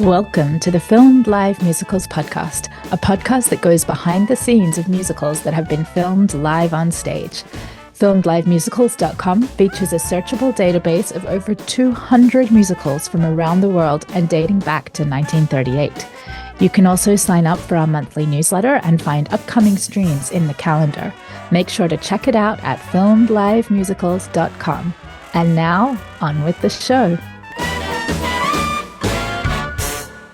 Welcome to the Filmed Live Musicals podcast, a podcast that goes behind the scenes of musicals that have been filmed live on stage. FilmedLiveMusicals.com features a searchable database of over 200 musicals from around the world and dating back to 1938. You can also sign up for our monthly newsletter and find upcoming streams in the calendar. Make sure to check it out at FilmedLiveMusicals.com. And now, on with the show.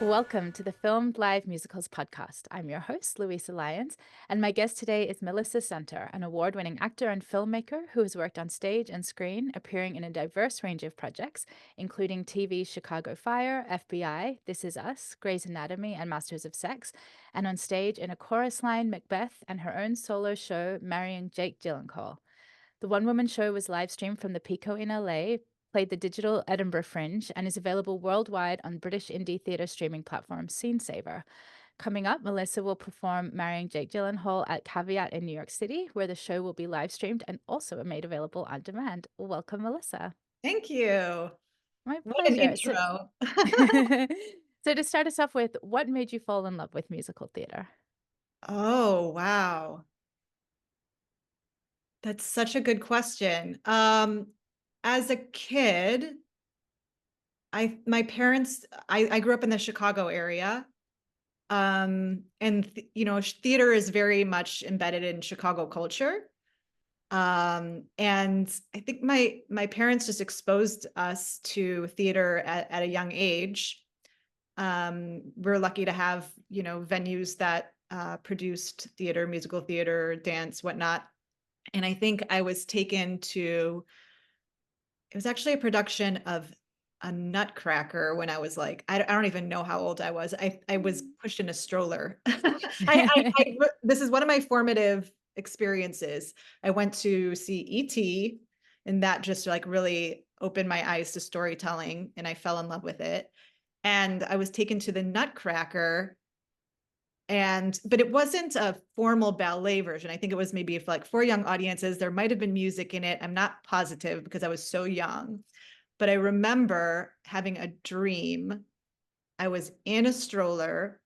Welcome to the Filmed Live Musicals podcast. I'm your host, Luisa Lyons, and my guest today is Melissa Sunter, an award-winning actor and filmmaker who has worked on stage and screen, appearing in a diverse range of projects, including TV Chicago Fire, FBI, This Is Us, Grey's Anatomy, and Masters of Sex, and on stage in A Chorus Line, Macbeth, and her own solo show, Marrying Jake Gyllenhaal. The one-woman show was live-streamed from the Pico in LA, played the digital Edinburgh Fringe, and is available worldwide on British indie theatre streaming platform Scene-Saver. Coming up, Melissa will perform Marrying Jake Gyllenhaal at Caveat in New York City, where the show will be live-streamed and also made available on demand. Welcome, Melissa. Thank you. My What an pleasure. intro. So to start us off with, what made you fall in love with musical theatre? Oh, wow. That's such a good question. As a kid, my parents, I grew up in the Chicago area. And theater is very much embedded in Chicago culture. And I think my parents just exposed us to theater at a young age. We're lucky to have, venues that produced theater, musical theater, dance, whatnot. And I think I was taken to, it was actually a production of a Nutcracker when I was like, I don't even know how old I was. I was pushed in a stroller. This is one of my formative experiences. I went to see E.T. and that just like really opened my eyes to storytelling and I fell in love with it. And I was taken to the Nutcracker, but it wasn't a formal ballet version. I think it was maybe for young audiences. There might have been music in it. I'm not positive because I was so young, but I remember having a dream. I was in a stroller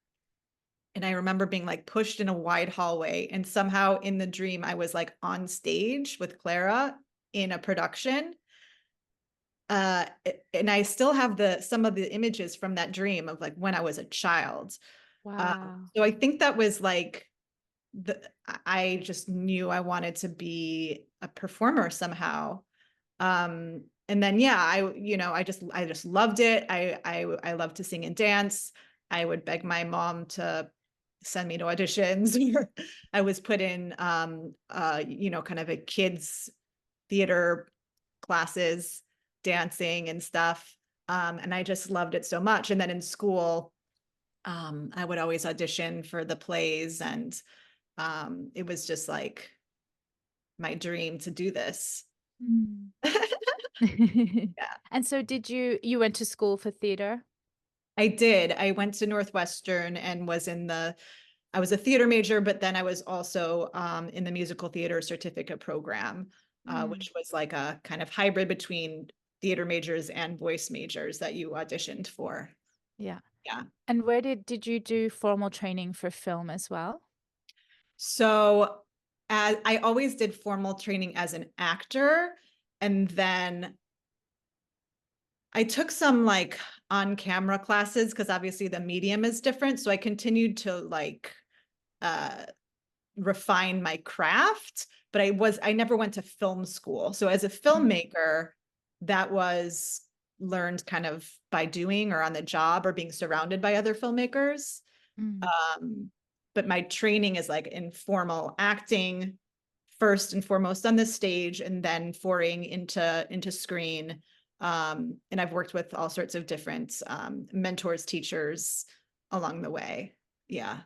and I remember being like pushed in a wide hallway, and somehow in the dream I was like on stage with Clara in a production. And I still have some of the images from that dream of like when I was a child. Wow. So I think that was like I just knew I wanted to be a performer somehow. And then I just loved it. I loved to sing and dance. I would beg my mom to send me to auditions. I was put in kind of a kids theater classes, dancing and stuff. And I just loved it so much. And then in school, I would always audition for the plays, and it was just like my dream to do this. Mm. Yeah, And so you went to school for theater? I did. I went to Northwestern and I was a theater major, but then I was also in the musical theater certificate program, which was like a kind of hybrid between theater majors and voice majors that you auditioned for. Yeah. Yeah. And where did you do formal training for film as well? So I always did formal training as an actor, and then I took some like on-camera classes because obviously the medium is different. So I continued to like refine my craft, but I never went to film school. So as a filmmaker, that was learned kind of by doing or on the job or being surrounded by other filmmakers. Mm. But my training is like in formal acting first and foremost on the stage, and then foraying into screen. And I've worked with all sorts of different mentors, teachers along the way. Yeah.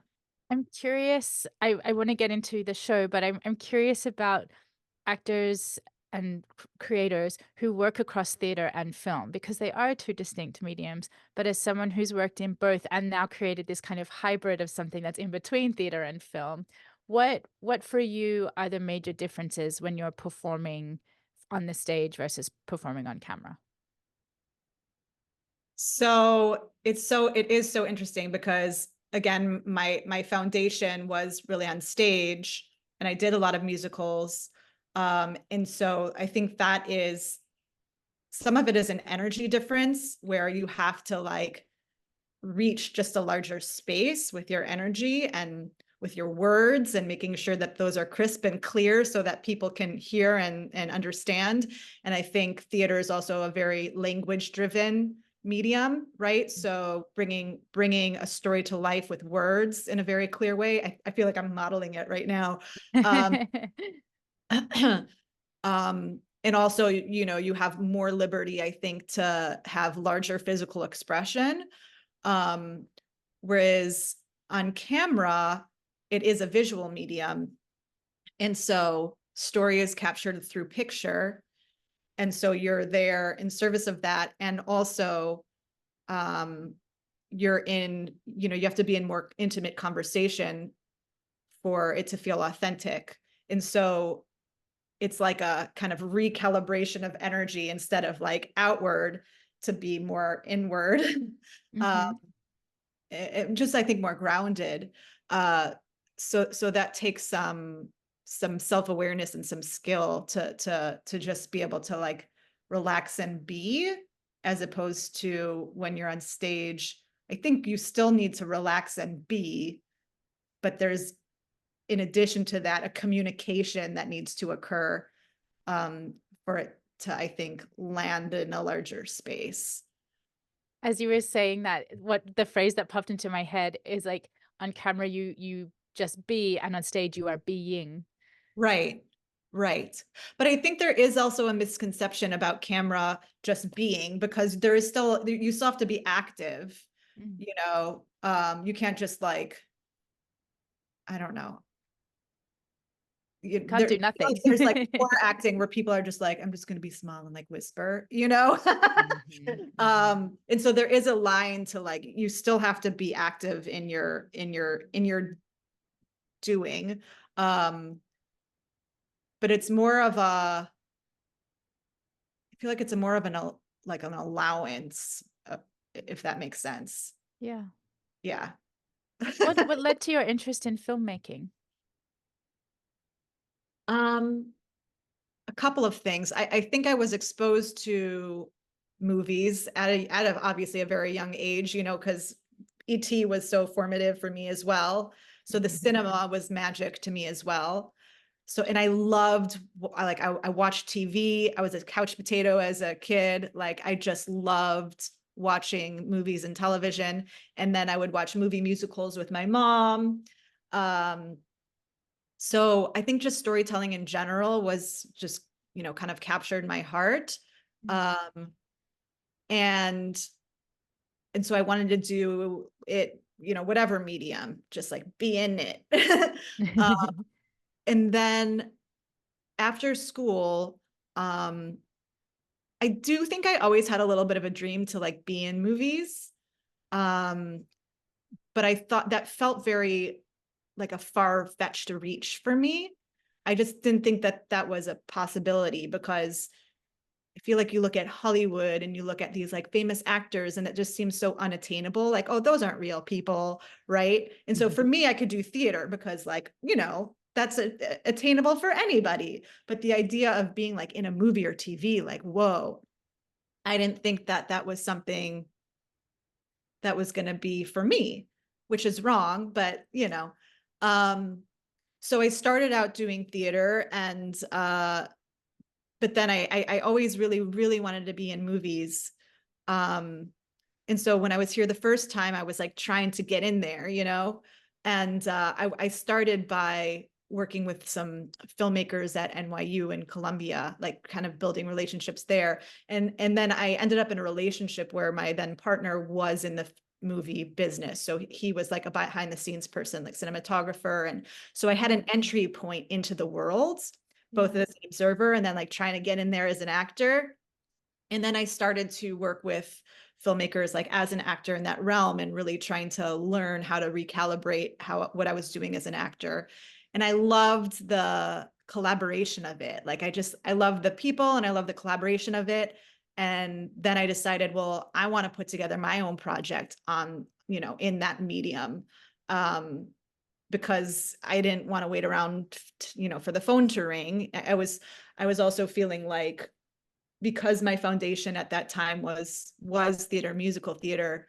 I'm curious. I want to get into the show, but I'm curious about actors and creators who work across theater and film, because they are two distinct mediums. But as someone who's worked in both and now created this kind of hybrid of something that's in between theater and film, what for you are the major differences when you're performing on the stage versus performing on camera? So it is so interesting because again, my foundation was really on stage and I did a lot of musicals. And so I think that is some of it is an energy difference where you have to like reach just a larger space with your energy and with your words and making sure that those are crisp and clear so that people can hear and understand. And I think theater is also a very language driven medium, right? So bringing a story to life with words in a very clear way. I feel like I'm modeling it right now. Um, and also, you know, you have more liberty, I think, to have larger physical expression. Um, whereas on camera, it is a visual medium. And so story is captured through picture. And so you're there in service of that. And also, you're in, you know, you have to be in more intimate conversation for it to feel authentic. And so it's like a kind of recalibration of energy instead of like outward to be more inward. Mm-hmm. Just I think more grounded. Uh, so that takes some self-awareness and some skill to just be able to like relax and be, as opposed to when you're on stage. I think you still need to relax and be, but there's, in addition to that, a communication that needs to occur for it to, I think, land in a larger space. As you were saying that, what the phrase that popped into my head is like, on camera you just be, and on stage you are being. Right, right. But I think there is also a misconception about camera just being, because there is still, you still have to be active, Mm. you know, you can't just like, I don't know. Can't do nothing. There's like more acting where people are just like, I'm just going to be small and like whisper, you know? Mhm, mhm. And so there is a line to like, you still have to be active in your doing. Um, but it's more of a, I feel like it's a more of like an allowance, if that makes sense. Yeah. Yeah. What led to your interest in filmmaking? Um, a couple of things. I think I was exposed to movies at obviously a very young age, you know, because E.T. was so formative for me as well. So the Mhm. cinema was magic to me as well. So, and I loved, I watched TV. I was a couch potato as a kid. Like, I just loved watching movies and television. And then I would watch movie musicals with my mom. Um, so I think just storytelling in general was just, you know, kind of captured my heart. Mm. Um, and, and so I wanted to do it, you know, whatever medium, just like be in it. uh, and then after school, um, I do think I always had a little bit of a dream to like be in movies. Um, but I thought that felt very like a far-fetched reach for me. I just didn't think that that was a possibility, because I feel like you look at Hollywood and you look at these like famous actors and it just seems so unattainable. Like, oh, those aren't real people, right? And so for me, I could do theater because like, you know, that's attainable for anybody. But the idea of being like in a movie or TV, like, whoa, I didn't think that that was something that was going to be for me, which is wrong, but you know. Um, so I started out doing theater, and but then I always really, really wanted to be in movies. Um, and so when I was here the first time, I was like trying to get in there, you know, and I started by working with some filmmakers at NYU and Columbia, like kind of building relationships there. And then I ended up in a relationship where my then partner was in the movie business. So he was like a behind the scenes person, like cinematographer. And so I had an entry point into the world, both Yeah. as an observer and then like trying to get in there as an actor. And then I started to work with filmmakers like as an actor in that realm and really trying to learn how to recalibrate what I was doing as an actor. And I loved the collaboration of it. Like I love the people and I love the collaboration of it. And then I decided, well, I want to put together my own project on, in that medium. Because I didn't want to wait around, for the phone to ring. I was also feeling like, because my foundation at that time was theater, musical theater,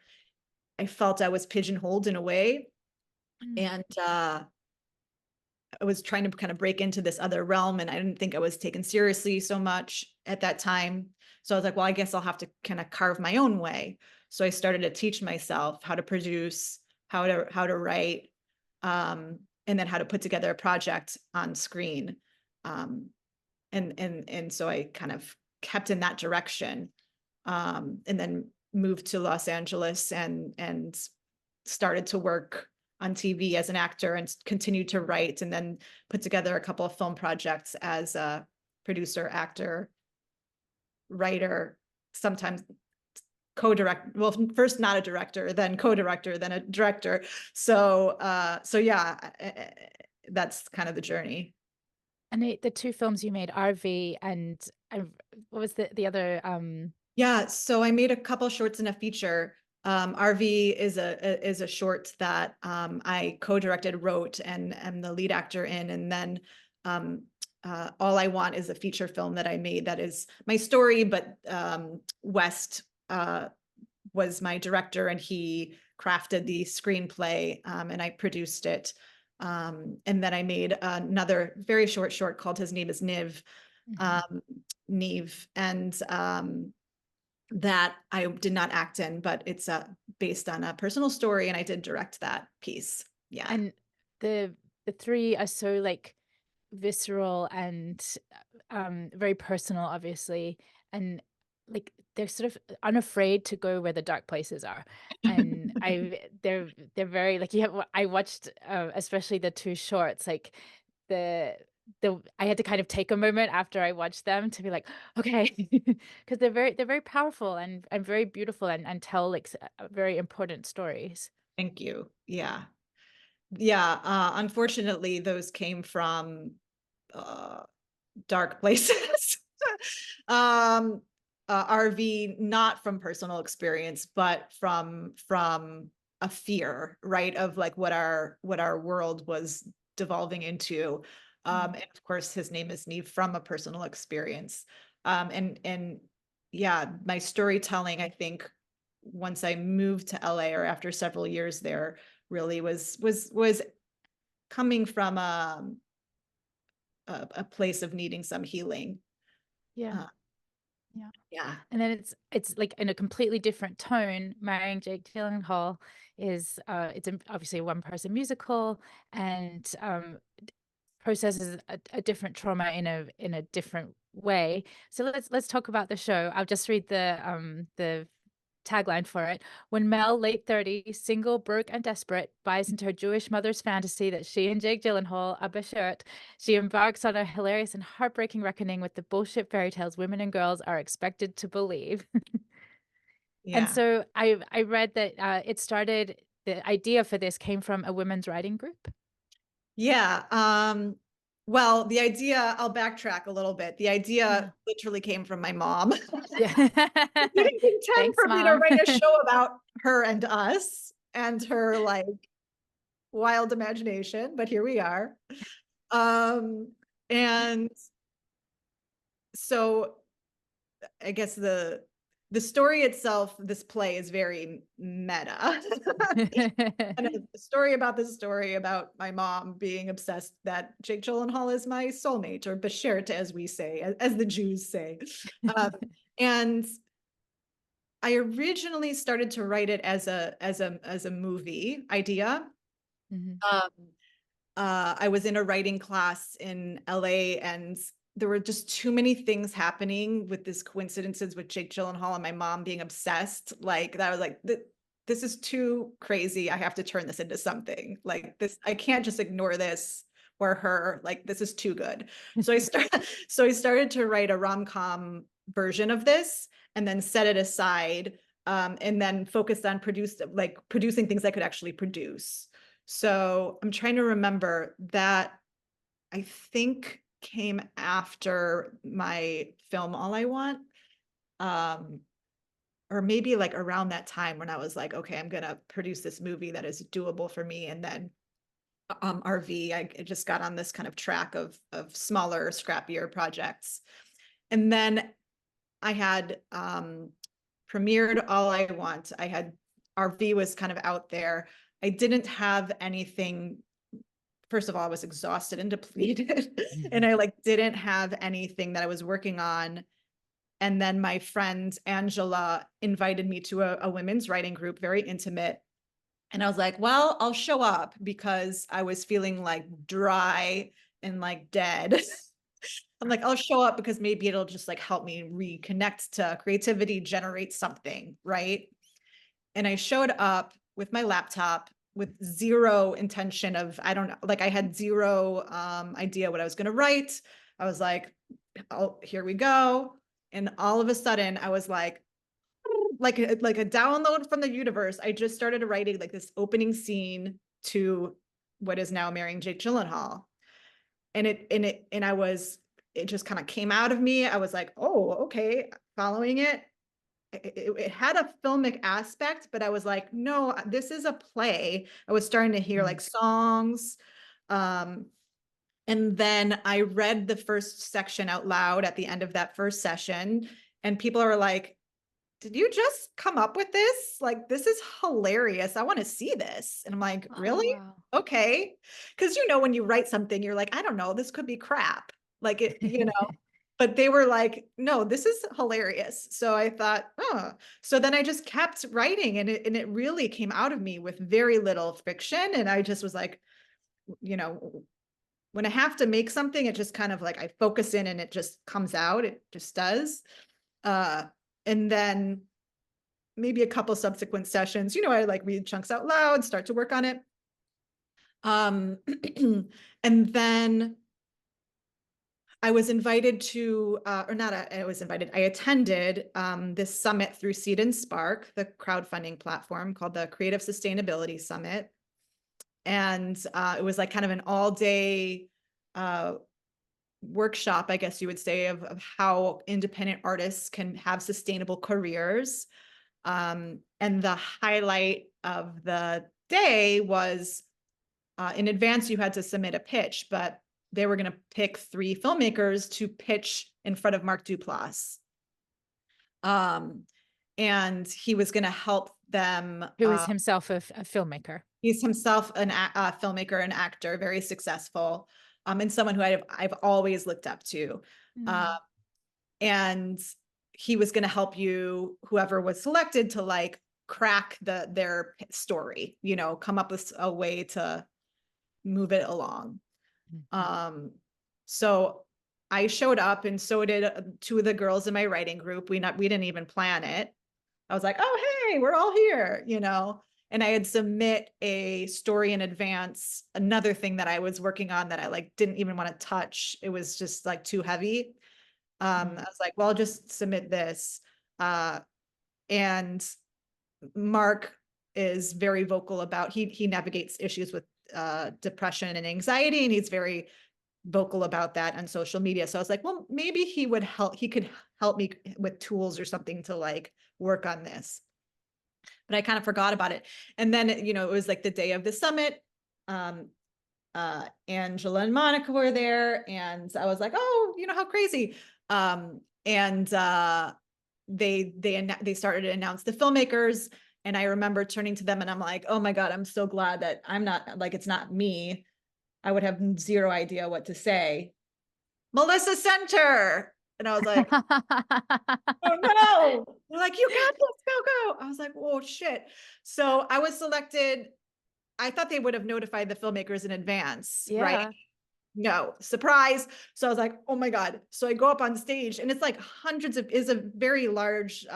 I felt I was pigeonholed in a way. And I was trying to kind of break into this other realm, and I didn't think I was taken seriously so much at that time. So I was like, well, I guess I'll have to kind of carve my own way. So I started to teach myself how to produce, how to write, and then how to put together a project on screen. And so I kind of kept in that direction, and then moved to Los Angeles and started to work on TV as an actor and continued to write, and then put together a couple of film projects as a producer, actor, writer, sometimes co-direct. Well, first not a director, then co-director, then a director. So yeah, that's kind of the journey. And the two films you made, RV and what was the other? Yeah, so I made a couple shorts and a feature. RV is a short that I co-directed, wrote, and am the lead actor in. And then All I Want is a feature film that I made that is my story, but West was my director, and he crafted the screenplay, and I produced it. And then I made another very short called His Name is Niv, Neve, and that I did not act in, but it's based on a personal story, and I did direct that piece. Yeah. And the three are so like visceral and very personal, obviously, and like they're sort of unafraid to go where the dark places are. And they're very like, I watched especially the two shorts, like the I had to kind of take a moment after I watched them to be like, okay, because they're very powerful and very beautiful and tell like very important stories. Thank you. Yeah. Yeah. Unfortunately, those came from dark places. RV, not from personal experience, but from a fear, right, of like what our world was devolving into. And of course, His Name is Neve, from a personal experience. And yeah, my storytelling, I think, once I moved to LA, or after several years there, really was coming from a place of needing some healing. Yeah. Uh, Yeah. yeah. And then it's like in a completely different tone. Marrying Jake Gyllenhaal is obviously a one-person musical, and processes a different trauma in a different way. So let's talk about the show. I'll just read the tagline for it. When Mel, late 30s, single, broke, and desperate, buys into her Jewish mother's fantasy that she and Jake Gyllenhaal are bashert, she embarks on a hilarious and heartbreaking reckoning with the bullshit fairy tales women and girls are expected to believe. And Yeah. so I read that the idea for this came from a women's writing group. Yeah. Well, the idea, I'll backtrack a little bit. The Yeah. idea literally came from my mom. Yeah. She didn't intend Thanks, for me to Mom. write a show about her and us and her like wild imagination, but here we are. And so I guess the story itself, this play, is very meta. And a story about this story about my mom being obsessed that Jake Gyllenhaal is my soulmate, or bashert, as we say, as the Jews say. And I originally started to write it as a movie idea. Mhm. Um, I was in a writing class in LA, and there were just too many things happening with these coincidences with Jake Gyllenhaal and my mom being obsessed. Like that, I was like, this is too crazy. I have to turn this into something like this. I can't just ignore this or her. Like this is too good. So I started to write a rom-com version of this, and then set it aside, and then focused on producing things I could actually produce. So I'm trying to remember that. I think came after my film All I Want. or maybe like around that time when I was like, okay, I'm gonna produce this movie that is doable for me. And then RV, I just got on this kind of track of smaller, scrappier projects. And then I had premiered All I Want. I had RV was kind of out there. I didn't have anything. First of all, I was exhausted and depleted, and I like didn't have anything that I was working on. And then my friend Angela invited me to a women's writing group, very intimate. And I was like, well, I'll show up because I was feeling like dry and like dead. I'm like, I'll show up because maybe it'll just like help me reconnect to creativity, generate something, right? And I showed up with my laptop with zero intention of, I don't know, like I had zero idea what I was going to write. I was like, oh, here we go. And all of a sudden I was like a download from the universe. I just started writing like this opening scene to what is now Marrying Jake Gyllenhaal. And it just kind of came out of me. I was like, oh, okay, following it. It had a filmic aspect, but I was like, no, this is a play. I was starting to hear like songs. And then I read the first section out loud at the end of that first session. And people are like, did you just come up with this? Like, this is hilarious. I want to see this. And I'm like, Oh, really? wow. Okay. Because, when you write something, you're like, I don't know, this could be crap. Like but they were like, no, this is hilarious. So I thought, oh, so then I just kept writing and it really came out of me with very little fiction. And I just was like, when I have to make something, it just kind of like I focus in and it just comes out. It just does. And then maybe a couple subsequent sessions, I like read chunks out loud, start to work on it. And then I was invited to, or not, I was invited, I attended this summit through Seed and Spark, the crowdfunding platform called the Creative Sustainability Summit. And it was like kind of an all-day workshop, I guess you would say, of how independent artists can have sustainable careers. And the highlight of the day was in advance, you had to submit a pitch, but they were going to pick 3 filmmakers to pitch in front of Mark Duplass. And he was going to help them. Who is himself a filmmaker. He's himself a filmmaker and actor, very successful, and someone who I've always looked up to. And he was going to help you, whoever was selected, to like crack their story, come up with a way to move it along. So I showed up, and so did 2 of the girls in my writing group. We didn't even plan it. I was like, oh, hey, we're all here, and I had submit a story in advance, another thing that I was working on that I like didn't even want to touch. It was just like too heavy. I was like, well, I'll just submit this. And Mark is very vocal about, he navigates issues with depression and anxiety, and he's very vocal about that on social media. So I was like, well, maybe he could help me with tools or something to like work on this. But I kind of forgot about it. And then, it was like the day of the summit. Angela and Monica were there, and I was like, oh, how crazy. And they started to announce the filmmakers. And I remember turning to them and I'm like, oh my God, I'm so glad that I'm not like, it's not me. I would have zero idea what to say. Melissa Center. And I was like, oh no. They're like, you got this, go. I was like, oh shit. So I was selected. I thought they would have notified the filmmakers in advance, right? No, surprise. So I was like, oh my God. So I go up on stage, and it's like is a very large,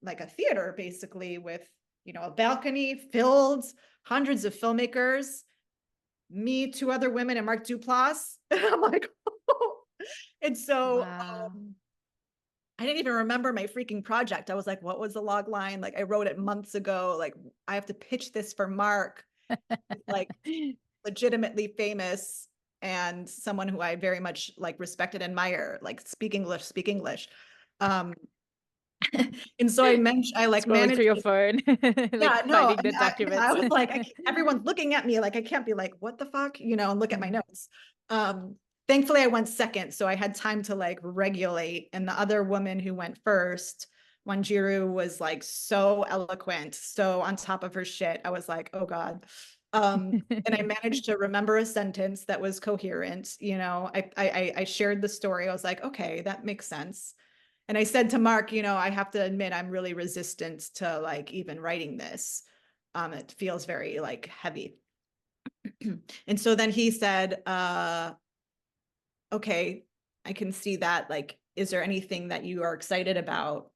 like a theater basically, with, a balcony filled, hundreds of filmmakers, me, 2 other women, and Mark Duplass. And I'm like, oh. And so Wow. I didn't even remember my freaking project. I was like, what was the log line? Like I wrote it months ago. Like I have to pitch this for Mark, like legitimately famous and someone who I very much like respect and admire, like speak English. And so I like Scrolling through managed your to, phone, like yeah, no, finding the I documents. was like, everyone's looking at me like, I can't be like, what the fuck, and look at my Mm. notes. Thankfully I went second, so I had time to like regulate. And the other woman who went first, Wanjiru, was like so eloquent, so on top of her shit. I was like, oh God. And I managed to remember a sentence that was coherent. I shared the story. I was like, okay, that makes sense. And I said to Mark, I have to admit, I'm really resistant to like even writing this. It feels very like heavy. And so then he said, okay, I can see that. Like, is there anything that you are excited about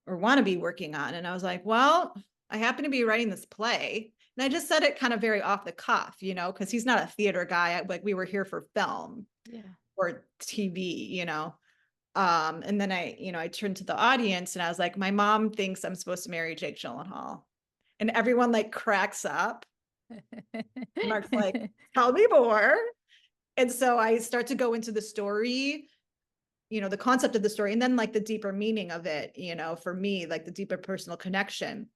or want to be working on? And I was like, well, I happen to be writing this play. And I just said it kind of very off the cuff, because he's not a theater guy. Like, we were here for film Yeah. or TV. And then I turned to the audience and I was like, my mom thinks I'm supposed to marry Jake Gyllenhaal. And everyone like cracks up. Mark's like, tell me more. And so I start to go into the story, the concept of the story, and then like the deeper meaning of it, for me, like the deeper personal connection.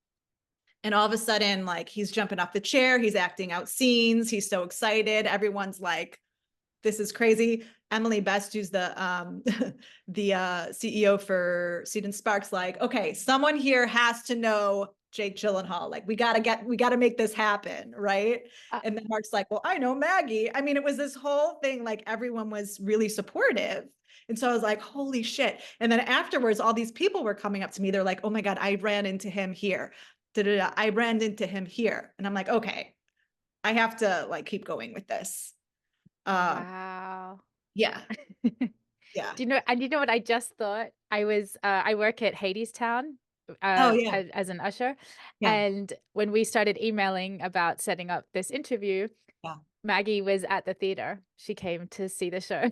And all of a sudden, like, he's jumping off the chair, he's acting out scenes, he's so excited. Everyone's like, this is crazy. Emily Best, who's the CEO for Seed and Sparks, like, okay, someone here has to know Jake Gyllenhaal. Like, we gotta make this happen, right? Uh, And then Mark's like, well, I know Maggie. I mean, it was this whole thing. Like, everyone was really supportive. And so I was like, holy shit. And then afterwards, all these people were coming up to me. They're like, oh my God, I ran into him here. Da-da-da. I ran into him here. And I'm like, okay, I have to like keep going with this. Um, wow. yeah, yeah. And you know what I just thought? I work at Hadestown Oh yeah, as an usher. yeah, And when we started emailing about setting up this interview, yeah. Maggie was at the theater. She came to see the show.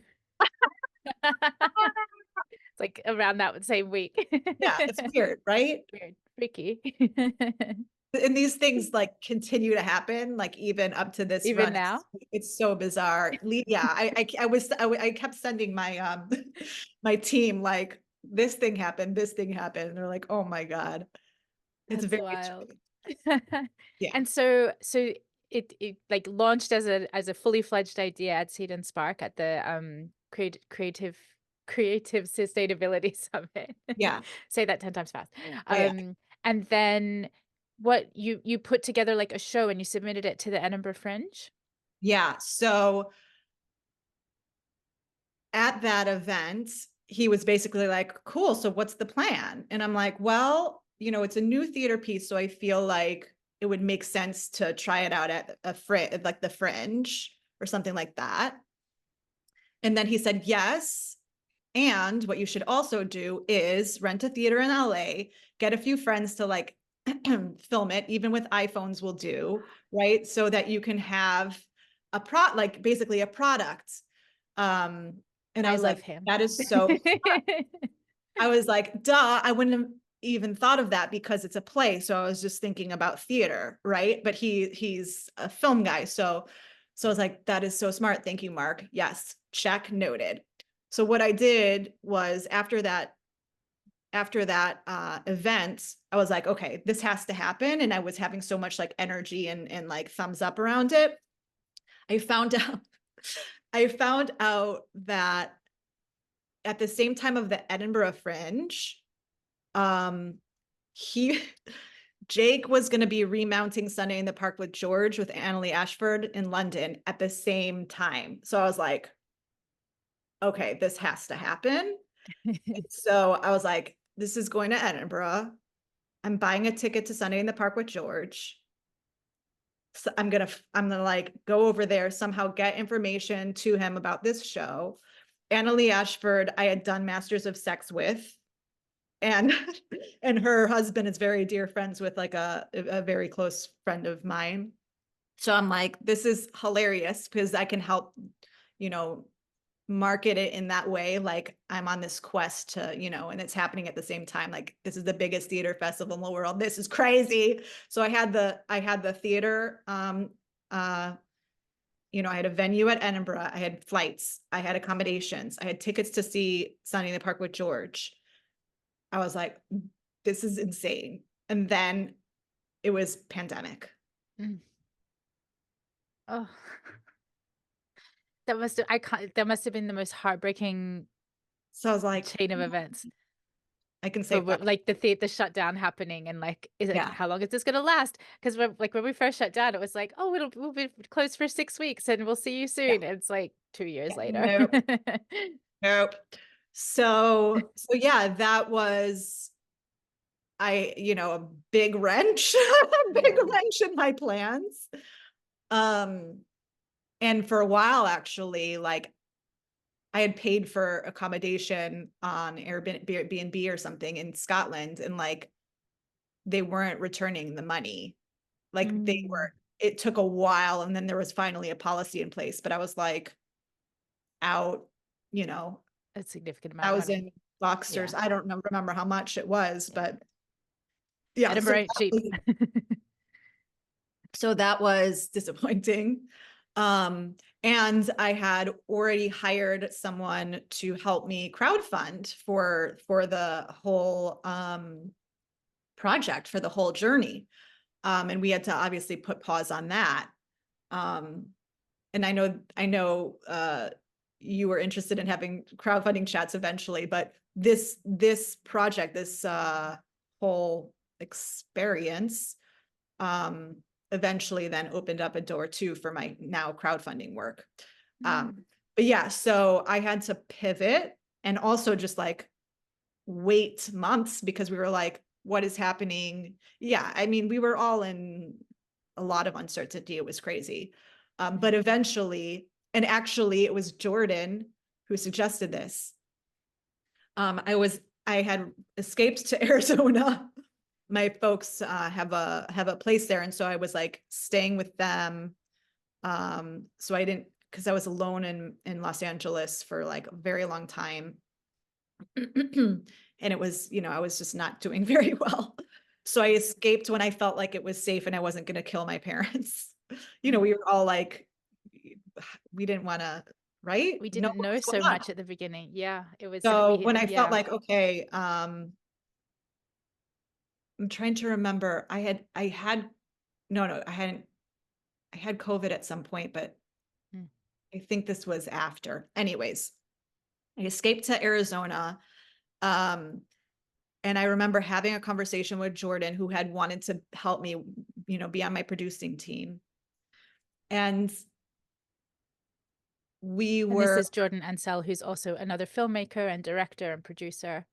It's like around that same week. Yeah, it's weird, right? Weird, freaky. And these things like continue to happen, like even up to this Even run. now? It's so bizarre. Yeah, I kept sending my my team like, this thing happened. And they're like, oh my God. It's That's very wild. strange. Yeah. And so it like launched as a fully fledged idea at Seed and Spark at the creative sustainability summit. Yeah. Say that 10 times fast. Oh yeah. And then what you put together like a show and you submitted it to the Edinburgh Fringe? Yeah. So at that event, he was basically like, cool, so what's the plan? And I'm like, well, it's a new theater piece, so I feel like it would make sense to try it out at like the Fringe or something like that. And then he said, yes. And what you should also do is rent a theater in LA, get a few friends to like film it, even with iPhones will do, right? So that you can have like basically a product. Um, and I I was love like, him. that is so smart. I was like, duh, I wouldn't have even thought of that because it's a play. So I was just thinking about theater, right? But he's a film guy. So I was like, that is so smart. Thank you, Mark. Yes, check, noted. So what I did was after that event, I was like, okay, this has to happen. And I was having so much like energy and like thumbs up around it. I found out I found out that at the same time of the Edinburgh Fringe, um, he Jake was going to be remounting Sunday in the Park with George with Annalie Ashford in London at the same time. So I was like, okay, this has to happen. So I was like, this is going to Edinburgh. I'm buying a ticket to Sunday in the Park with George. So I'm gonna like go over there, somehow get information to him about this show. Annalie Ashford, I had done Masters of Sex with, and and her husband is very dear friends with like a very close friend of mine. So I'm like, this is hilarious because I can help, you know, market it in that way. Like, I'm on this quest to, and it's happening at the same time. Like, this is the biggest theater festival in the world. This is crazy. So I had the theater, I had a venue at Edinburgh. I had flights. I had accommodations. I had tickets to see Sunny in the Park with George. I was like, this is insane. And then it was pandemic. Mm. Oh, that must have, I can't, that must have been the most heartbreaking So I was like, chain of events. I can say, For like the shutdown happening, and like, is it, yeah, how long is this gonna last? Because like when we first shut down, it was like, oh, we'll be closed for 6 weeks and we'll see you yeah, soon. It's like 2 years yeah, later. nope, nope. So yeah, that was, a big wrench, a big Yeah. wrench in my plans. Um, and for a while, actually, like I had paid for accommodation on Airbnb or something in Scotland, and like they weren't returning the money. Like Mm. it took a while, and then there was finally a policy in place, but I was like out, you know, A significant amount of money. $1,000 or Yeah. I don't remember how much it was, Yeah. but yeah, Edinburgh ain't cheap. so that was disappointing. And I had already hired someone to help me crowdfund for the whole project, for the whole journey. And we had to obviously put pause on that. Um, and I know you were interested in having crowdfunding chats eventually, but this project, this whole experience, um, eventually then opened up a door too for my now crowdfunding work. Um, Mm. but yeah, so I had to pivot and also just like wait months because we were like, what is happening? Yeah, I mean, we were all in a lot of uncertainty. It was crazy. But eventually, and actually, it was Jordan who suggested this. I had escaped to Arizona. My folks have a place there, and so I was like staying with them. So I didn't, because I was alone in Los Angeles for like a very long time. And it was, I was just not doing very well. So I escaped when I felt like it was safe and I wasn't going to kill my parents. Mm. We were all like, we didn't want to, right? We Know didn't what know was going so on. much at the beginning. Yeah, it was, So we, when I felt yeah. like, okay, I'm trying to remember, no, I had COVID at some point, but Mm. I think this was after. Anyways, I escaped to Arizona. Um, And I remember having a conversation with Jordan, who had wanted to help me, be on my producing team. And we And this were, is Jordan Ansell, who's also another filmmaker and director and producer.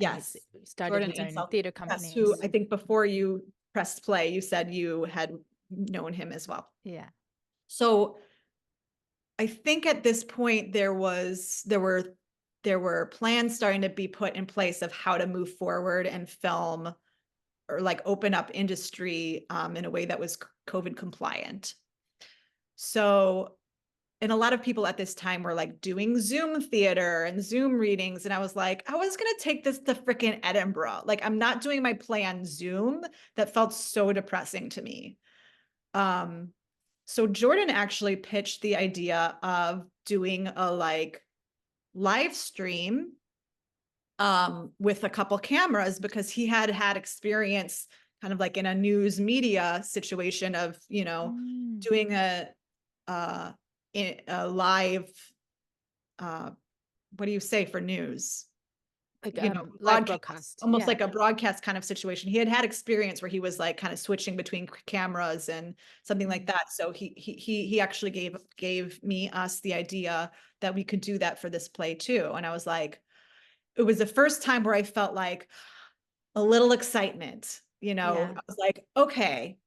And he's yes, started Jordan his own Ansel, theater yes, who companies. I think before you pressed play, you said you had known him as well. Yeah. So I think at this point there were plans starting to be put in place of how to move forward and film or like open up industry in a way that was COVID compliant. So, and a lot of people at this time were like doing Zoom theater and Zoom readings. And I was like, I was going to take this to freaking Edinburgh. Like, I'm not doing my play on Zoom. That felt so depressing to me. Um, so Jordan actually pitched the idea of doing a like live stream with a couple cameras because he had had experience kind of like in a news media situation of, Mm. doing uh, a live, uh, what do you say for news? Like live Broadcast, broadcast. almost Yeah. like a broadcast kind of situation. He had had experience where he was like kind of switching between cameras and something like Mm. that. So he actually gave us the idea that we could do that for this play too. And I was like, it was the first time where I felt like a little excitement. Yeah. I was like, okay,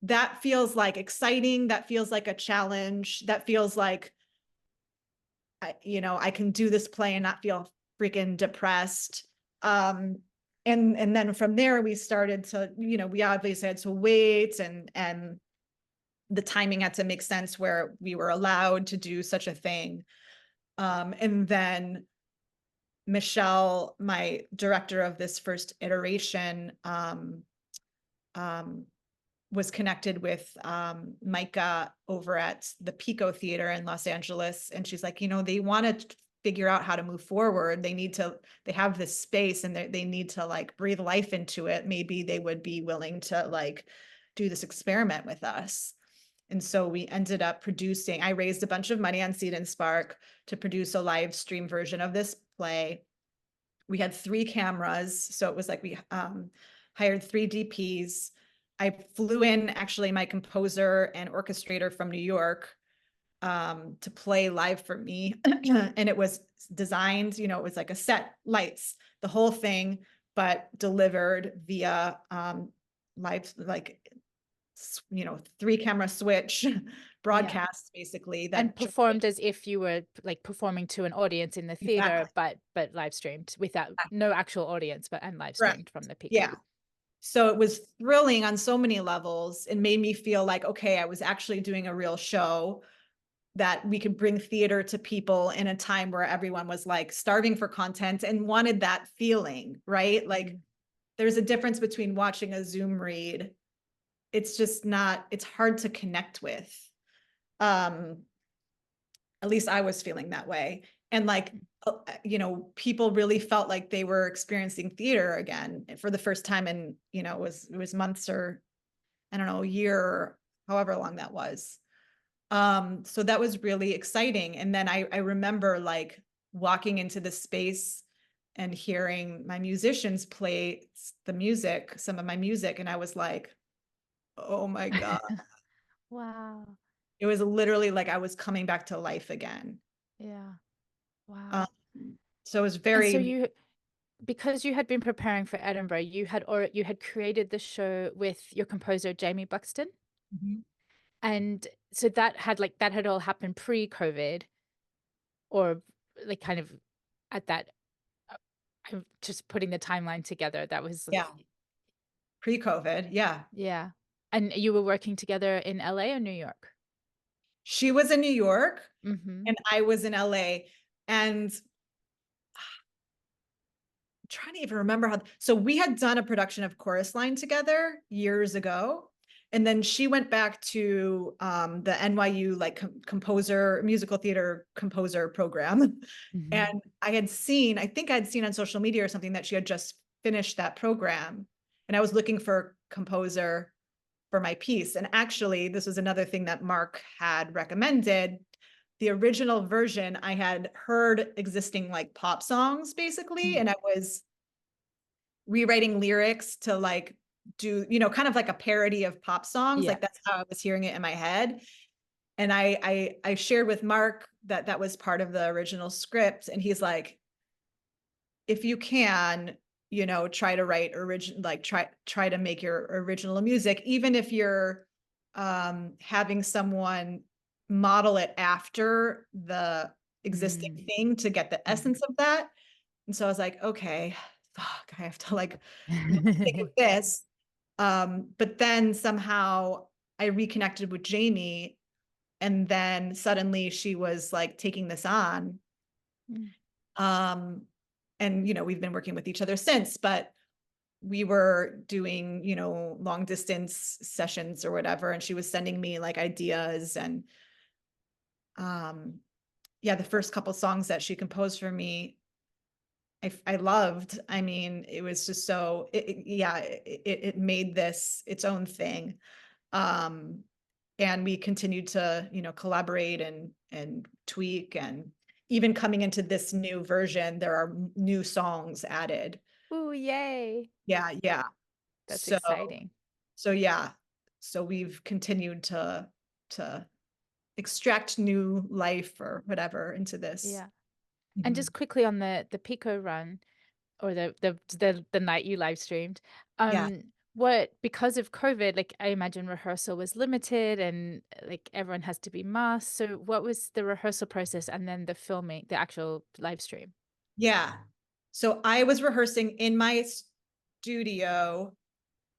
that feels like exciting. That feels like a challenge. That feels like I can do this play and not feel freaking depressed. And then from there we started to, we obviously had to wait and the timing had to make sense where we were allowed to do such a thing. And then Michelle, my director of this first iteration, um, was connected with Micah over at the Pico Theater in Los Angeles. And she's like, they want to figure out how to move forward. They have this space and they need to like breathe life into it. Maybe they would be willing to like do this experiment with us. And so we ended up producing, I raised a bunch of money on Seed and Spark to produce a live stream version of this play. We had 3 cameras. So it was like we hired 3 DPs. I flew in actually my composer and orchestrator from New York to play live for me. And it was designed, it was like a set, lights, the whole thing, but delivered via live, like, 3 camera switch broadcast, basically, And that performed as if you were like performing to an audience in the theater, exactly. but live streamed without no actual audience, but and live Correct. streamed from the Pico. Yeah. So it was thrilling on so many levels. It made me feel like, okay, I was actually doing a real show, that we could bring theater to people in a time where everyone was like starving for content and wanted that feeling, right? Like there's a difference between watching a Zoom read. It's just not, it's hard to connect with. At least I was feeling that way. And like, people really felt like they were experiencing theater again for the first time in, it was months or I don't know, a year or however long that was. So that was really exciting. And then I remember like walking into the space and hearing my musicians play the music, some of my music. And I was like, oh my God. Wow. It was literally like I was coming back to life again. Yeah. Um, Wow. so it was And so very, you, because you had been preparing for Edinburgh, you had created the show with your composer Jamie Buxton. Mhm. And so that had all happened pre-COVID, or like kind of at that I'm just putting the timeline together. That was Yeah, pre-COVID. Yeah. yeah. And you were working together in LA or New York? She was in New York Mm-hmm. and I was in LA. And trying to even remember how, so we had done a production of Chorus Line together years ago. And then she went back to the NYU like composer, musical theater composer program. Mm-hmm. And I think I'd seen on social media or something that she had just finished that program. And I was looking for a composer for my piece. And actually, this was another thing that Mark had recommended. The original version, I had heard existing like pop songs basically, and I was rewriting lyrics to like do, kind of like a parody of pop songs. Yeah. Like that's how I was hearing it in my head. And I shared with Mark that that was part of the original script. And he's like, if you can, try to write original, like try to make your original music, even if you're having someone model it after the existing thing to get the essence of that. And so I was like, okay, fuck, I have to like think of this. But then somehow I reconnected with Jamie, and then suddenly she was like taking this on. Mm. Um, and we've been working with each other since, but we were doing, long distance sessions or whatever, and she was sending me like ideas and yeah, the first couple songs that she composed for me, I loved. I mean, it was just so it made this its own thing. Um, and we continued to, collaborate and tweak, and even coming into this new version, there are new songs added. Ooh, yay. Yeah, yeah. That's So exciting. so yeah. So we've continued to extract new life or whatever into this. Yeah. And Mhm. just quickly on the Pico run, or the night you live streamed, Yeah. what, because of COVID, like I imagine rehearsal was limited and like everyone has to be masked. So what was the rehearsal process and then the filming, the actual live stream? Yeah. So I was rehearsing in my studio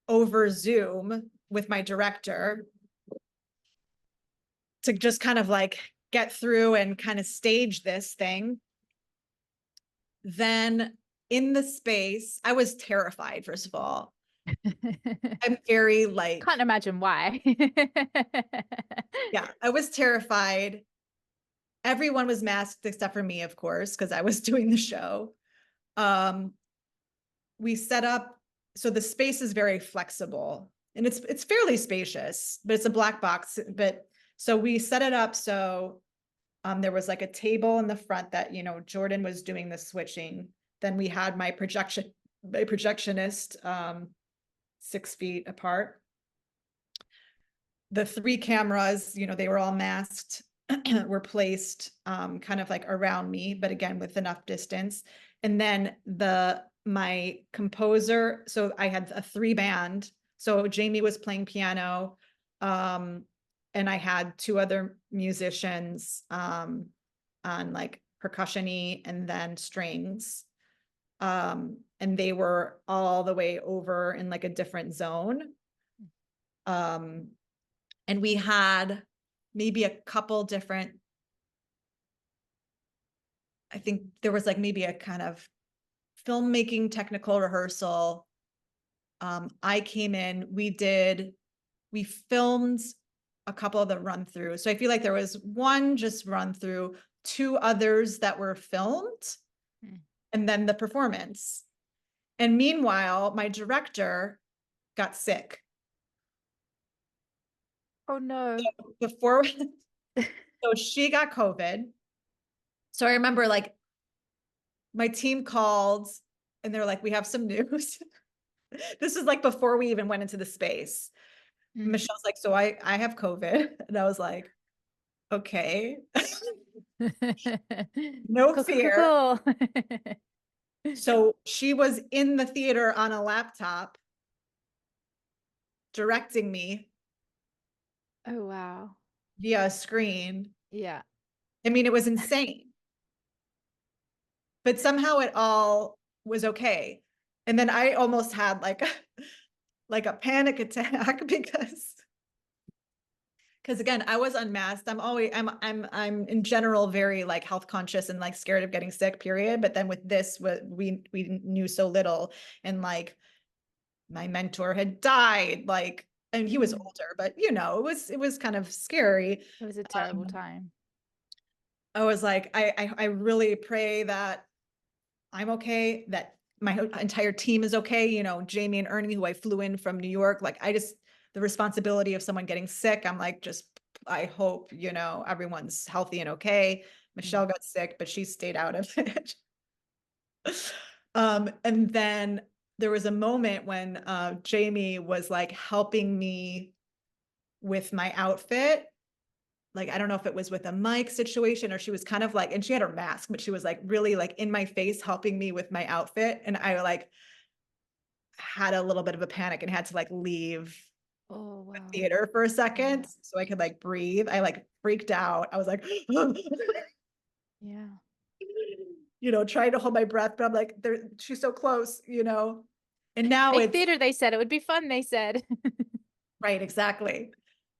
over Zoom with my director to just kind of like get through and kind of stage this thing. Then in the space, I was terrified, first of all. I'm very Can't like, imagine why. yeah, I was terrified. everyone was masked except for me, of course, because I was doing the show. We set up, so the space is very flexible and it's fairly spacious, but it's a black box. But so we set it up so there was like a table in the front that, you know, Jordan was doing the switching. Then we had my projectionist 6 feet apart. The 3 cameras, you know, they were all masked, were placed kind of like around me, but again, with enough distance. And then my composer, so I had a 3 band. So Jamie was playing piano, and I had 2 other musicians on like percussion-y and then strings. And they were all the way over in like a different zone. And we had maybe a couple different, I think there was like maybe a kind of filmmaking technical rehearsal. I came in, we filmed a couple of the run through. So I feel like there was 1 just run through, 2 others that were filmed, and then the performance. And meanwhile, my director got sick. Oh no. Before, so she got COVID. So I remember like my team called and they're like, we have some news. This is like before we even went into the space. Michelle's like, so I have COVID. And I was like, okay, no Cool, cool, cool, fear. cool. So she was in the theater on a laptop directing me Oh wow. via a screen. Yeah. I mean, it was insane. But somehow it all was okay. And then I almost had like a panic attack because again, I was unmasked. I'm in general very like health conscious and like scared of getting sick, period. But then with this, we knew so little, and like my mentor had died, like, and he was older, but you know, it was kind of scary. It was a terrible time. I was like, I really pray that I'm okay, that my entire team is okay. You know, Jamie and Ernie, who I flew in from New York, like the responsibility of someone getting sick, I'm like, I hope, you know, everyone's healthy and okay. Michelle got sick, but she stayed out of it. And then there was a moment when Jamie was like helping me with my outfit. Like, I don't know if it was with a mic situation or she was kind of like, and she had her mask, but she was like really like in my face helping me with my outfit. And I like had a little bit of a panic and had to like leave Oh the wow. theater for a Yeah. second so I could like breathe. I like freaked out. I was like, Yeah. you know, trying to hold my breath, but I'm like, she's so close, you know. And now Big it's theater, they said. It would be fun, they said. right, exactly.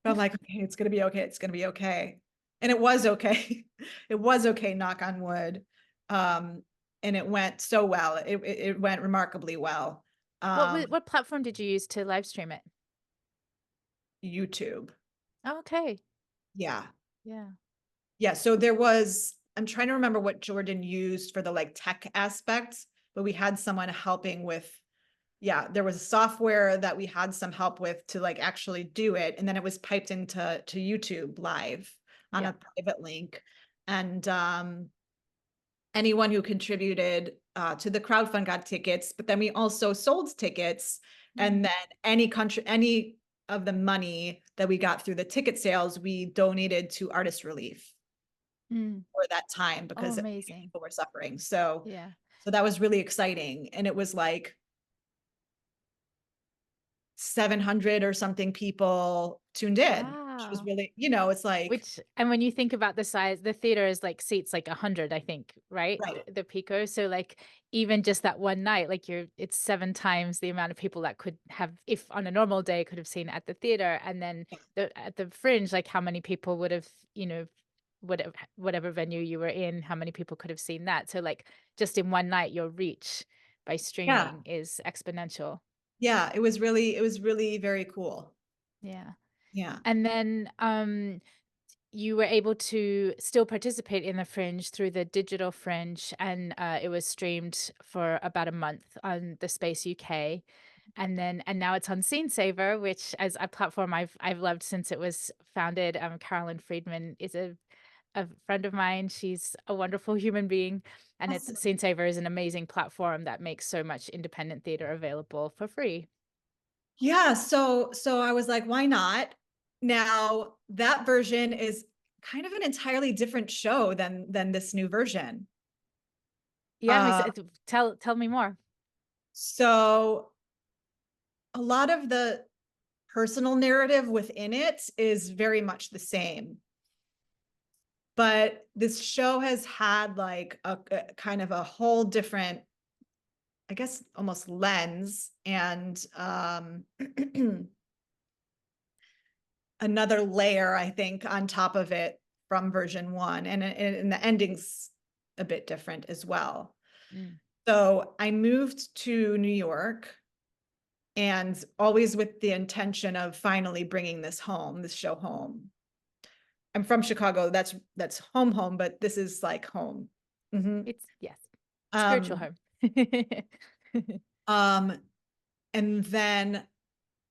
But I'm like, okay, it's gonna be okay. It's gonna be okay. And it was okay. It was okay, knock on wood. And it went so well. It went remarkably well. What platform did you use to live stream it? YouTube. Oh, okay. Yeah. Yeah. Yeah. So I'm trying to remember what Jordan used for the like tech aspects, but we had someone helping with, yeah, there was a software that we had some help with to like actually do it. And then it was piped into YouTube live on Yeah. a private link. And anyone who contributed to the crowdfund got tickets, but then we also sold tickets. And then any of the money that we got through the ticket sales, we donated to artist relief for that time Oh, because amazing. people were suffering. So Yeah. that was really exciting. And it was like 700 or something people tuned in, which was Wow. really, you know, it's like, And when you think about the size, the theater is like seats like 100, I think, right? right. The Pico. So like even just that one night, like it's 7 times the amount of people that could have, if on a normal day, could have seen it at the theater. And then at the Fringe, like how many people would have, you know, whatever venue you were in, how many people could have seen that? So like just in one night, your reach by Yeah. streaming is exponential. Yeah. It was really very cool. Yeah. Yeah. And then you were able to still participate in the Fringe through the digital Fringe, and it was streamed for about a month on the Space UK, and now it's on Scene Saver, which as a platform I've loved since it was founded. Carolyn Friedman is a friend of mine. She's a wonderful human being, and it's Awesome. Scene Saver is an amazing platform that makes so much independent theater available for free. Yeah, so I was like, why not? Now that version is kind of an entirely different show than this new version. Yeah, Uh, tell me more. so a lot of the personal narrative within it is very much the same. But this show has had like a kind of a whole different, I guess, almost lens and another layer, I think, on top of it from version one. And the ending's a bit different as well. Mm. So I moved to New York and always with the intention of finally bringing this show home. I'm from Chicago. That's home, but this is like home. Mhm. It's yes, spiritual Um, home. um, and then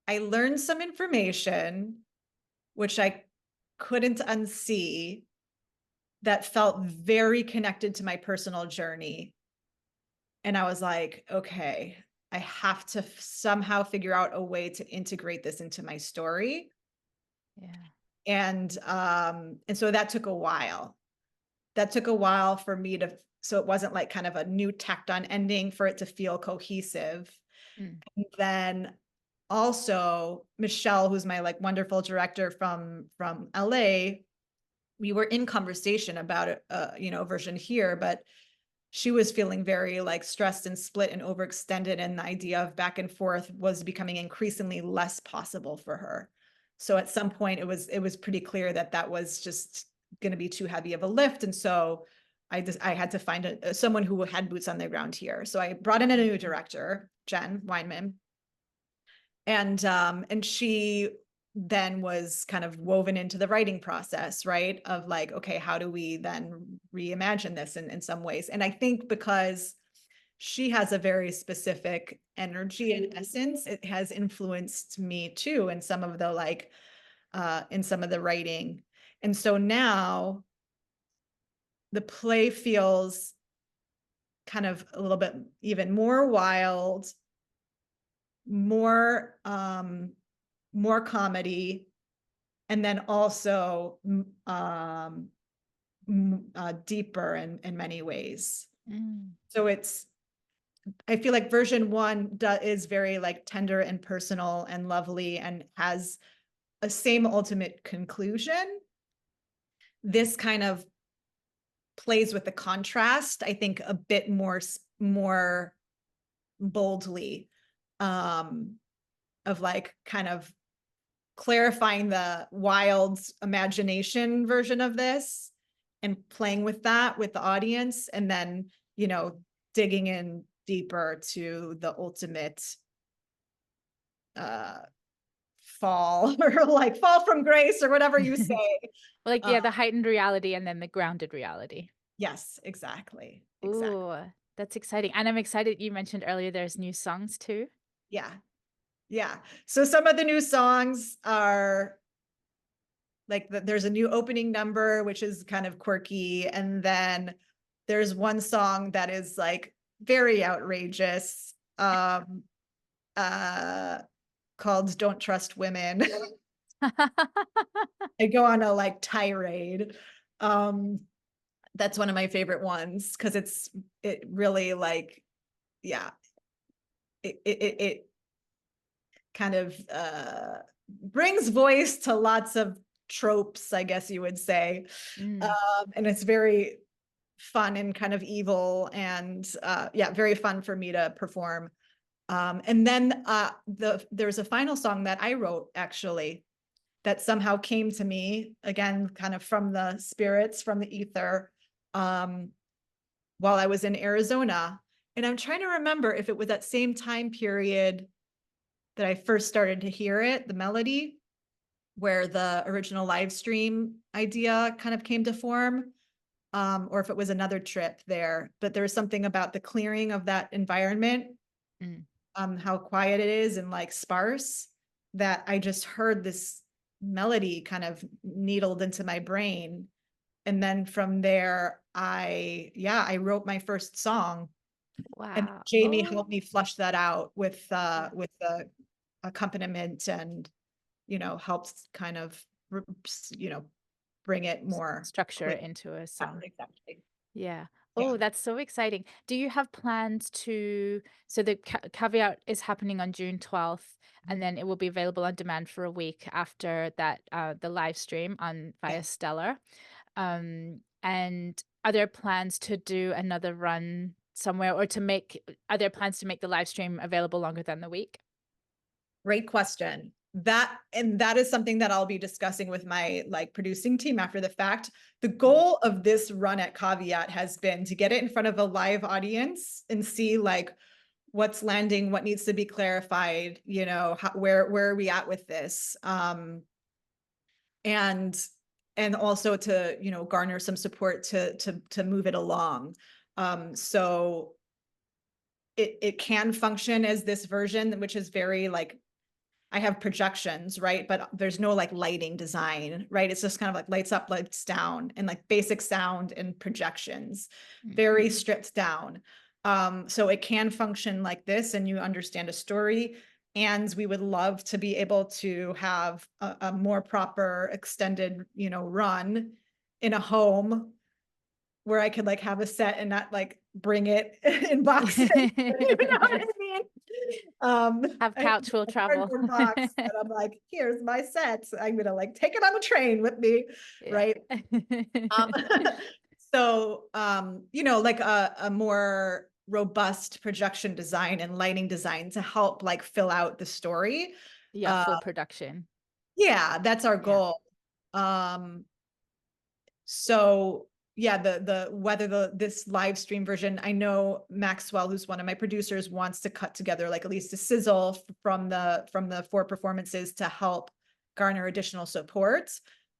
I learned some information which I couldn't unsee that felt very connected to my personal journey. And I was like, okay, I have to somehow figure out a way to integrate this into my story. Yeah. And so that took a while. That took a while for me to, so it wasn't like kind of a new tacked on ending for it to feel cohesive. Mm. And then also Michelle, who's my like wonderful director from LA, we were in conversation about it, version here, but she was feeling very like stressed and split and overextended, and the idea of back and forth was becoming increasingly less possible for her. So at some point it was pretty clear that that was just going to be too heavy of a lift, and so I had to find someone who had boots on the ground here. So I brought in a new director, Jen Weinman, and she then was kind of woven into the writing process, right? Of like, okay, how do we then reimagine this in some ways? And I think because she has a very specific energy and essence, it has influenced me too in some of the like in some of the writing. And so now the play feels kind of a little bit even more wild, more comedy, and then also deeper in many ways. Mm. So I feel like version one is very like tender and personal and lovely and has a same ultimate conclusion. This kind of plays with the contrast, I think, a bit more boldly, of like kind of clarifying the wild imagination version of this and playing with that with the audience, and then digging in deeper to the ultimate uh fall or like fall from grace or whatever you say. Like, uh yeah, the heightened reality and then the grounded reality. yes, exactly. Ooh, that's exciting. And I'm excited you mentioned earlier there's new songs too. Yeah, yeah. So some of the new songs are like there's a new opening number which is kind of quirky, and then there's one song that is like very outrageous, uh called Don't Trust Women. I go on a like tirade. um that's one of my favorite ones because it really like, yeah, it kind of brings voice to lots of tropes, I guess you would say. Mm. And it's very fun and kind of evil, and yeah, very fun for me to perform. And then there's a final song that I wrote actually that somehow came to me again, kind of from the spirits, from the ether, um, while I was in Arizona. And I'm trying to remember if it was that same time period that I first started to hear it, the melody. where the original live stream idea kind of came to form, or if it was another trip there. But there was something about the clearing of that environment, Mm. how quiet it is and like sparse, that I just heard this melody kind of needled into my brain. And then from there, I wrote my first song, and Wow. Jamie Oh, helped me flush that out yeah. with the accompaniment, and helped kind of bring it more Structure clear. it into a Yeah, song. exactly. Yeah. Yeah. Oh, that's so exciting. Do you have plans to, so the caveat is happening on June 12th, and then it will be available on demand for a week after that, the live stream on Yeah. via Stellar. And are there plans to do another run somewhere, or are there plans to make the live stream available longer than the week? Great question. That is something that I'll be discussing with my like producing team after the fact. The goal of this run at Caveat has been to get it in front of a live audience and see like what's landing, what needs to be clarified, where are we at with this? And also to, garner some support to move it along. So it can function as this version, which is very like, I have projections, right? But there's no like lighting design, right? It's just kind of like lights up, lights down, and like basic sound and projections, Mm. very stripped down. So it can function like this, and you understand a story. And we would love to be able to have a more proper extended, run in a home where I could like have a set and not like bring it in boxes. You know what I mean? Have I have couch will a travel. cardboard box that I'm like, here's my sets. I'm gonna like take it on the train with me, Yeah. right? Um, so like a more robust projection design and lighting design to help like fill out the story. Yeah, Uh, full production. yeah, that's our Yeah. goal. Um, so yeah, the whether this live stream version, I know Maxwell, who's one of my producers, wants to cut together like at least a sizzle from the 4 performances to help garner additional support.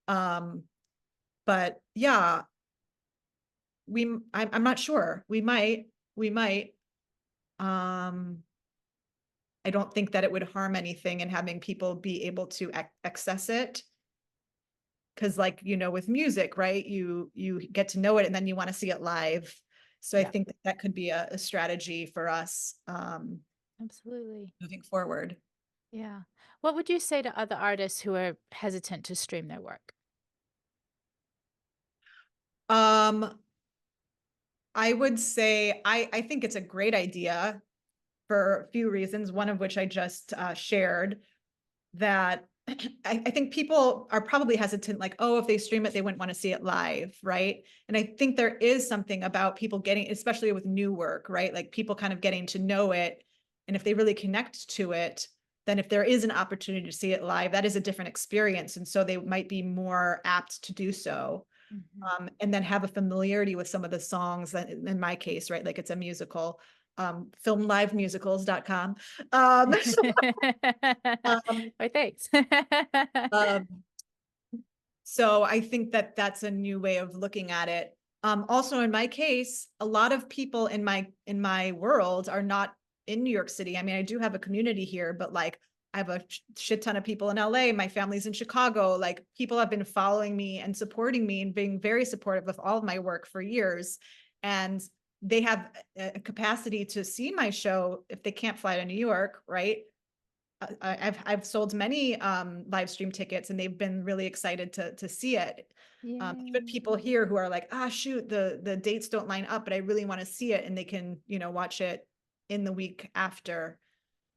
But yeah, I'm not sure. We might. Um, I don't think that it would harm anything in having people be able to access it. Because like, with music, right, you get to know it and then you want to see it live. So I Yeah, think that could be a strategy for us, absolutely. moving forward. Yeah. What would you say to other artists who are hesitant to stream their work? um I would say I think it's a great idea for a few reasons, one of which I just shared, that I think people are probably hesitant, like, oh, if they stream it, they wouldn't want to see it live, right? And I think there is something about people getting, especially with new work, right? Like people kind of getting to know it. And if they really connect to it, then if there is an opportunity to see it live, that is a different experience. And so they might be more apt to do so. Mhm. And then have a familiarity with some of the songs that, in my case, right? Like it's a musical, filmlivemusicals.com. Um, Oh, thanks. um, So I think that that's a new way of looking at it. Also, in my case, a lot of people in my world are not in New York City. I mean, I do have a community here, but like I have a shit ton of people in LA. My family's in Chicago. Like people have been following me and supporting me and being very supportive of all of my work for years. And they have a capacity to see my show if they can't fly to New York, right? I've sold many live stream tickets, and they've been really excited to see it. Even Yay. people here who are like, shoot, the dates don't line up, but I really want to see it, and they can watch it in the week after.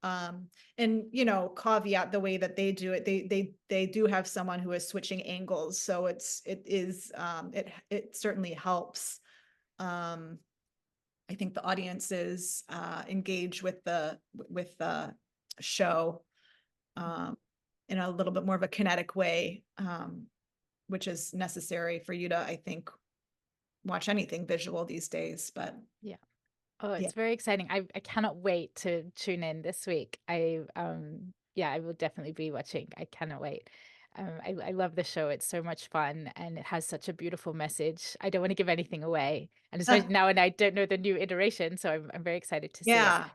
And caveat the way that they do it, they do have someone who is switching angles, so it certainly helps. Um, I think the audiences engage with the show in a little bit more of a kinetic way, which is necessary for you to, I think, watch anything visual these days. But Yeah. Oh, yeah, it's very exciting. I cannot wait to tune in this week. Yeah, I will definitely be watching. I cannot wait. I love the show. It's so much fun and it has such a beautiful message. I don't want to give anything away. And especially now, and I don't know the new iteration, so I'm very excited to see it. Yeah.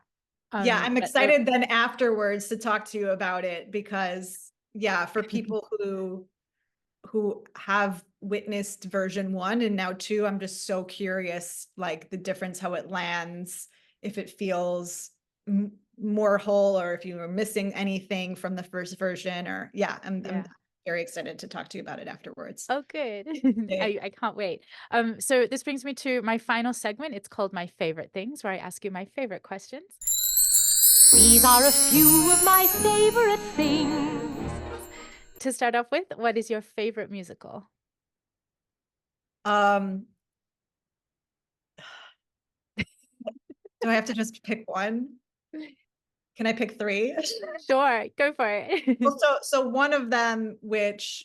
Yeah, I'm But I, excited then afterwards to talk to you about it because yeah, for people who have witnessed version 1 and now 2, I'm just so curious, like the difference, how it lands, if it feels more whole or if you were missing anything from the first version or yeah, I'm yeah. very excited to talk to you about it afterwards. Oh, good. Okay. I can't wait. So this brings me to my final segment. It's called My Favorite Things, where I ask you my favorite questions. These are a few of my favorite things. To start off with, what is your favorite musical? Um, do I have to just pick one? Can I pick 3? Sure, go for it. Well, so one of them, which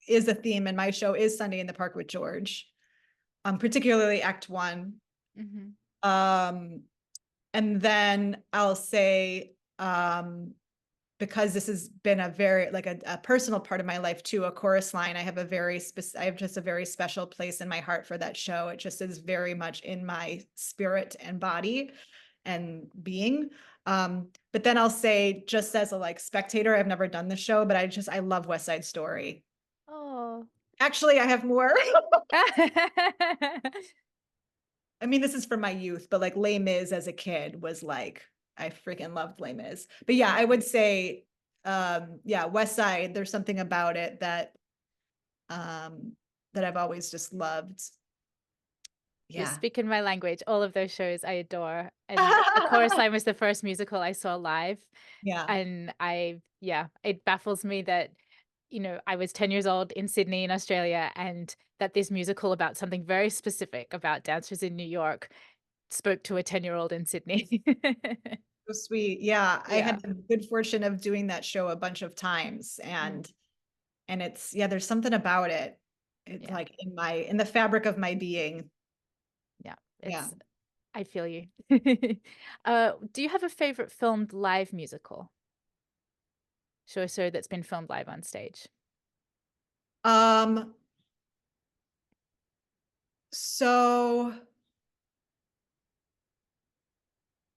is a theme in my show, is Sunday in the Park with George, particularly Act 1. Mhm. And then I'll say, because this has been a very like a personal part of my life too, a chorus line. I have I have just a very special place in my heart for that show. It just is very much in my spirit and body and being. But then I'll say, just as a like spectator, I've never done the show, but I love West Side Story. Oh. Actually, I have more. I mean, this is from my youth, but like Les Mis as a kid was like, I freaking loved Les Mis. But yeah, I would say, yeah, West Side, there's something about it that I've always just loved. You're Yeah. speaking my language. All of those shows I adore. And A Chorus Line was the first musical I saw live. Yeah. And yeah, it baffles me that, I was 10 years old in Sydney in Australia and that this musical about something very specific about dancers in New York spoke to a 10-year-old in Sydney. So sweet. Yeah. I Yeah, had the good fortune of doing that show a bunch of times mm, and it's, yeah, there's something about it. It's yeah, like in the fabric of my being. yeah. Yeah. I feel you. Do you have a favorite filmed live musical? Show that's been filmed live on stage. Um, so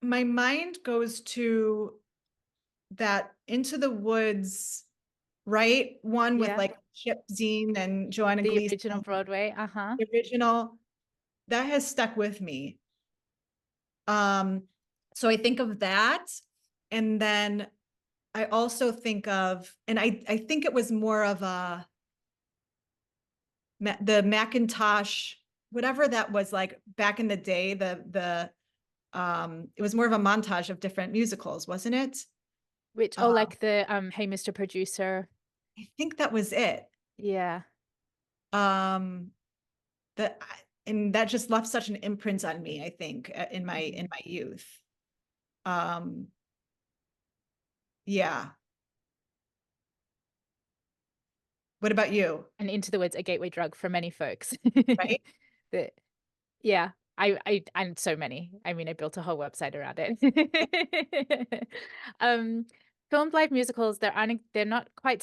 my mind goes to that Into the Woods, right? One with Yeah, like Chip Zien and Joanna the Gleason, original Broadway. Uh-huh. the original, that has stuck with me. So I think of that. And then I also think of, and I think it was more of the Macintosh, whatever that was like back in the day, it was more of a montage of different musicals, wasn't it? Which, oh, like the Hey Mr. Producer. I think that was it. Yeah. Um, that and that just left such an imprint on me, I think, in my Mhm. youth. Um, yeah. What about you? And Into the Woods, a gateway drug for many folks. Right? But yeah, and so many. I mean, I built a whole website around it. Um, Filmed live musicals, they're not quite